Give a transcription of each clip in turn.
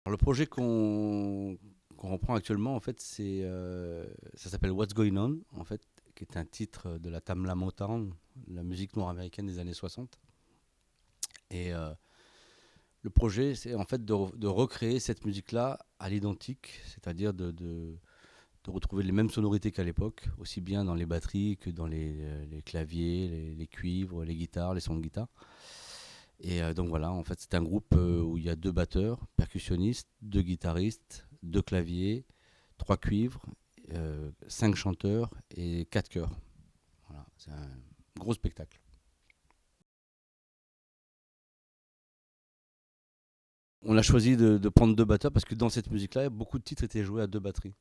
Alors, le projet qu'on reprend actuellement, en fait, ça s'appelle What's Going On, en fait, qui est un titre de la Tamla Motown, la musique noire américaine des années 60. Et le projet, c'est en fait de recréer cette musique-là à l'identique, c'est-à-dire de retrouver les mêmes sonorités qu'à l'époque, aussi bien dans les batteries que dans les claviers, les cuivres, les guitares, les sons de guitare. Et donc voilà, en fait, c'est un groupe où il y a deux batteurs, percussionnistes, deux guitaristes, deux claviers, trois cuivres, cinq chanteurs et quatre chœurs. Voilà, c'est un gros spectacle. On a choisi de prendre deux batteurs parce que dans cette musique-là, beaucoup de titres étaient joués à deux batteries.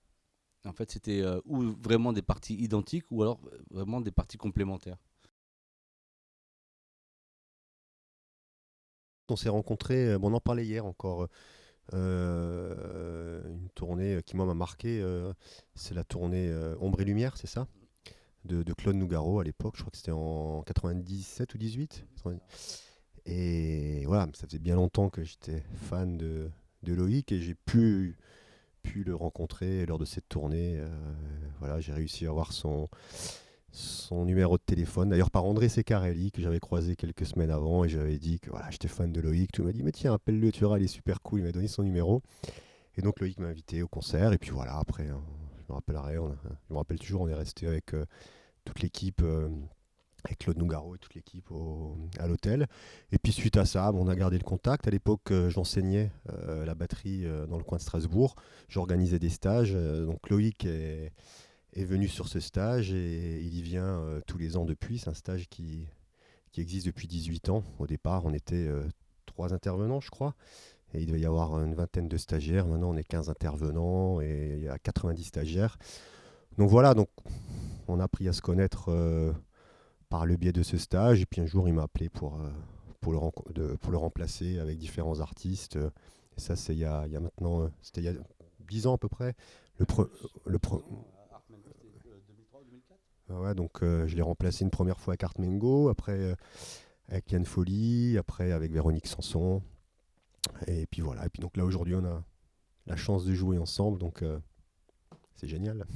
En fait, c'était ou vraiment des parties identiques ou alors vraiment des parties complémentaires. On s'est rencontrés, bon, on en parlait hier encore, une tournée qui moi m'a marqué, c'est la tournée Ombre et Lumière, c'est ça? De Claude Nougaro à l'époque, je crois que c'était en 97 ou 18. Et voilà, ça faisait bien longtemps que j'étais fan de Loïc et j'ai pu le rencontrer lors de cette tournée. Voilà, j'ai réussi à avoir son numéro de téléphone, d'ailleurs par André Secarelli, que j'avais croisé quelques semaines avant, et j'avais dit que voilà, j'étais fan de Loïc. Tout m'a dit, mais tiens, appelle-le, tu verras, il est super cool. Il m'a donné son numéro. Et donc Loïc m'a invité au concert, et puis voilà, après, hein, je me rappellerai, je me rappelle toujours, on est resté avec toute l'équipe. Avec Claude Nougaro et toute l'équipe à l'hôtel. Et puis suite à ça, bon, on a gardé le contact. À l'époque, j'enseignais la batterie dans le coin de Strasbourg. J'organisais des stages. Donc Loïc est venu sur ce stage et il y vient tous les ans depuis. C'est un stage qui existe depuis 18 ans. Au départ, on était trois intervenants, je crois. Et il devait y avoir une vingtaine de stagiaires. Maintenant, on est 15 intervenants et il y a 90 stagiaires. Donc voilà, donc on a appris à se connaître par le biais de ce stage. Et puis un jour, il m'a appelé pour le remplacer avec différents artistes. Et ça, c'est il y a maintenant, c'était il y a 10 ans à peu près. Le, Même pre- plus, le plus pre- longtemps. Artmango, c'était 2003 ou 2004. ouais, donc je l'ai remplacé une première fois avec Art Mengo, après avec Yann Folly, après avec Véronique Sanson. Et puis voilà. Et puis donc là, aujourd'hui, on a la chance de jouer ensemble. Donc c'est génial.